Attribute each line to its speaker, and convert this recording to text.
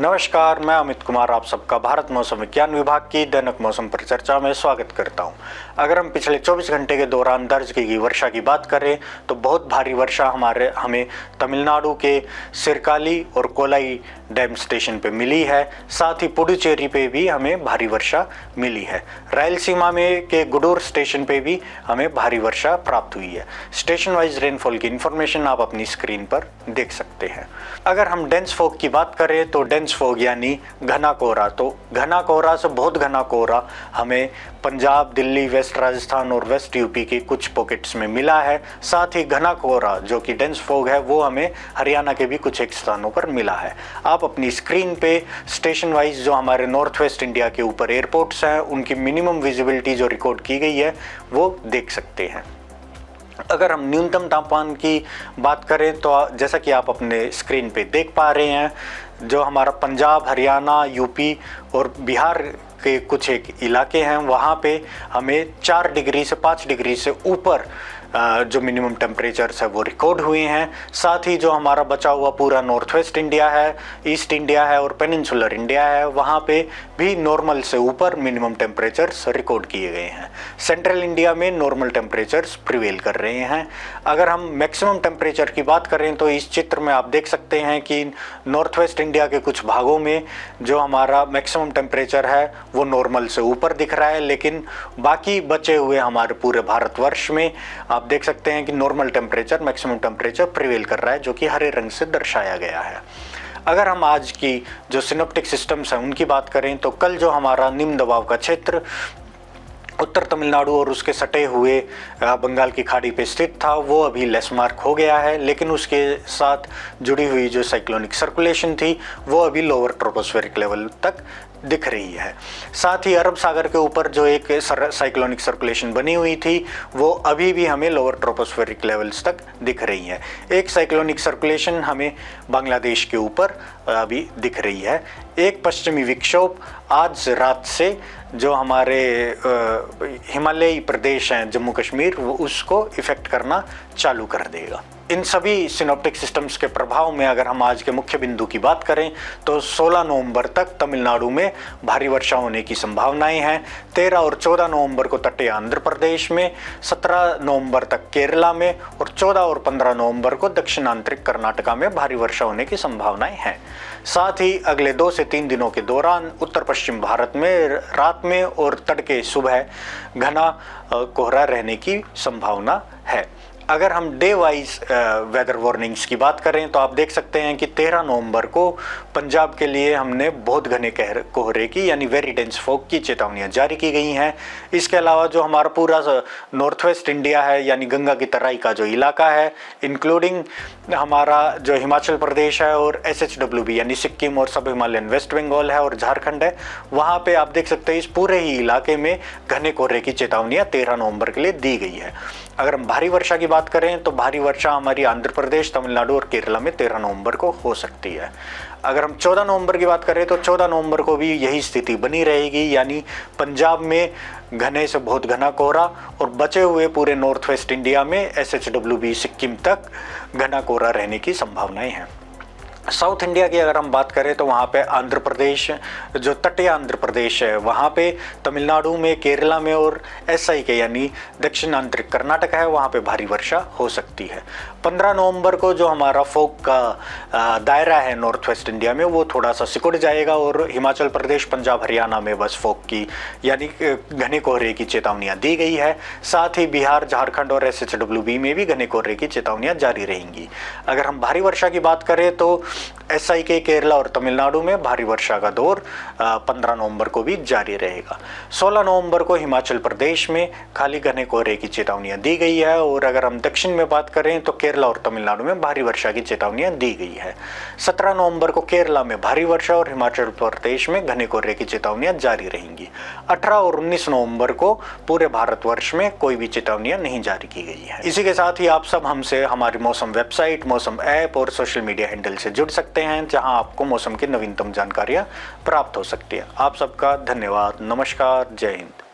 Speaker 1: नमस्कार, मैं अमित कुमार आप सबका भारत मौसम विज्ञान विभाग की दैनिक मौसम परिचर्चा में स्वागत करता हूं। अगर हम पिछले 24 घंटे के दौरान दर्ज की गई वर्षा की बात करें तो बहुत भारी वर्षा हमें तमिलनाडु के सिरकाली और कोलाई डैम स्टेशन पे मिली है। साथ ही पुडुचेरी पे भी हमें भारी वर्षा मिली है। रायलसीमा में के गुडूर स्टेशन पे भी हमें भारी वर्षा प्राप्त हुई है। स्टेशन वाइज रेनफॉल की इंफॉर्मेशन आप अपनी स्क्रीन पर देख सकते हैं। अगर हम डेंस फॉग की बात करें तो डेंस फॉग यानी घना कोहरा, तो घना कोहरा से बहुत घना कोहरा हमें पंजाब, दिल्ली, वेस्ट राजस्थान और वेस्ट यूपी के कुछ पॉकेट्स में मिला है। साथ ही घना कोहरा जो कि डेंस फॉग है वो हमें हरियाणा के भी कुछ एक स्थानों पर मिला है। आप अपनी स्क्रीन पे स्टेशन वाइज जो हमारे नॉर्थ वेस्ट इंडिया के ऊपर एयरपोर्ट्स हैं उनकी मिनिमम विजिबिलिटी जो रिकॉर्ड की गई है वो देख सकते हैं। अगर हम न्यूनतम तापमान की बात करें तो जैसा कि आप अपने स्क्रीन पे देख पा रहे हैं, जो हमारा पंजाब, हरियाणा, यूपी और बिहार के कुछ एक इलाके हैं वहाँ पे हमें 4 डिग्री से 5 डिग्री से ऊपर जो मिनिमम टेम्परेचर्स है वो रिकॉर्ड हुए हैं। साथ ही जो हमारा बचा हुआ पूरा नॉर्थ वेस्ट इंडिया है, ईस्ट इंडिया है और पेनिनसुलर इंडिया है वहाँ पे भी नॉर्मल से ऊपर मिनिमम टेम्परेचर्स रिकॉर्ड किए गए हैं। सेंट्रल इंडिया में नॉर्मल टेम्परेचर्स प्रिवेल कर रहे हैं। अगर हम मैक्सिमम टेम्परेचर की बात करें तो इस चित्र में आप देख सकते हैं कि नॉर्थ वेस्ट इंडिया के कुछ भागों में जो हमारा मैक्सिमम टेम्परेचर है वो नॉर्मल से ऊपर दिख रहा है, लेकिन बाकी बचे हुए हमारे पूरे भारतवर्ष में आप देख सकते हैं कि normal temperature, maximum temperature prevail कर रहा है, जो कि हरे रंग से दर्शाया गया है। अगर हम आज की जो सिनोप्टिक सिस्टम्स हैं उनकी बात करें तो कल जो हमारा निम्न दबाव का क्षेत्र उत्तर तमिलनाडु और उसके सटे हुए बंगाल की खाड़ी पे स्थित था वो अभी लेस मार्क हो गया है, लेकिन उसके साथ जुड़ी हुई जो साइक्लोनिक सर्कुलेशन थी वो अभी लोअर ट्रोपोस्फेरिक लेवल तक दिख रही है। साथ ही अरब सागर के ऊपर जो एक साइक्लोनिक सर्कुलेशन बनी हुई थी वो अभी भी हमें लोअर ट्रोपोस्फेरिक लेवल्स तक दिख रही है। एक साइक्लोनिक सर्कुलेशन हमें बांग्लादेश के ऊपर अभी दिख रही है। एक पश्चिमी विक्षोभ आज रात से जो हमारे हिमालयी प्रदेश हैं जम्मू कश्मीर वो उसको इफेक्ट करना चालू कर देगा। इन सभी सिनोप्टिक सिस्टम्स के प्रभाव में अगर हम आज के मुख्य बिंदु की बात करें तो 16 नवंबर तक तमिलनाडु में भारी वर्षा होने की संभावनाएं हैं। 13 और 14 नवंबर को तटीय आंध्र प्रदेश में, 17 नवंबर तक केरला में और 14 और 15 नवंबर को दक्षिण आंतरिक कर्नाटका में भारी वर्षा होने की संभावनाएं हैं। साथ ही अगले 2 से 3 दिनों के दौरान उत्तर पश्चिम भारत में रात में और तड़के सुबह घना कोहरा रहने की संभावना है। अगर हम डे वाइज वेदर वार्निंग्स की बात करें तो आप देख सकते हैं कि 13 नवंबर को पंजाब के लिए हमने बहुत घने कोहरे की यानी वेरी डेंस फॉग की चेतावनियां जारी की गई हैं। इसके अलावा जो हमारा पूरा नॉर्थ वेस्ट इंडिया है यानी गंगा की तराई का जो इलाका है, इंक्लूडिंग हमारा जो हिमाचल प्रदेश है और SHWB यानी सिक्किम और सब हिमालयन वेस्ट बंगाल है और झारखंड है, वहाँ पे आप देख सकते हैं इस पूरे ही इलाके में घने कोहरे की चेतावनियां 13 नवंबर के लिए दी गई है। अगर हम भारी वर्षा की बात करें तो भारी वर्षा हमारी आंध्र प्रदेश, तमिलनाडु और केरला में 13 नवंबर को हो सकती है। अगर हम 14 नवंबर की बात करें तो 14 नवंबर को भी यही स्थिति बनी रहेगी, यानी पंजाब में घने से बहुत घना कोहरा और बचे हुए पूरे नॉर्थ वेस्ट इंडिया में SHWB सिक्किम तक घना कोहरा रहने की संभावनाएं हैं। साउथ इंडिया की अगर हम बात करें तो वहाँ पे आंध्र प्रदेश, जो तटीय आंध्र प्रदेश है वहाँ पे, तमिलनाडु में, केरला में और SI के यानी दक्षिण आंतरिक कर्नाटक है वहाँ पे भारी वर्षा हो सकती है। 15 नवंबर को जो हमारा फॉग का दायरा है नॉर्थ वेस्ट इंडिया में वो थोड़ा सा सिकुड़ जाएगा और हिमाचल प्रदेश, पंजाब, हरियाणा में बस फॉग की यानी घने कोहरे की चेतावनियाँ दी गई है। साथ ही बिहार, झारखंड और SHWB में भी घने कोहरे की चेतावनियाँ जारी रहेंगी। अगर हम भारी वर्षा की बात करें तो SI के केरला और तमिलनाडु में भारी वर्षा का दौर 15 नवंबर को भी जारी रहेगा। 16 नवंबर को हिमाचल प्रदेश में खाली घने कोहरे की चेतावनियां दी गई है और अगर हम दक्षिण में बात करें तो केरला और तमिलनाडु में भारी वर्षा की चेतावनियां दी गई है। 17 नवंबर को केरला में भारी वर्षा और हिमाचल प्रदेश में घने कोहरे की चेतावनियां जारी रहेंगी। 18 और 19 नवंबर को पूरे भारतवर्ष में कोई भी चेतावनियां नहीं जारी की गई है। इसी के साथ ही आप सब हमसे हमारी मौसम वेबसाइट, मौसम ऐप और सोशल मीडिया हैंडल से जुड़ सकते हैं जहां आपको मौसम की नवीनतम जानकारियां प्राप्त हो सकती है। आप सबका धन्यवाद। नमस्कार, जय हिंद।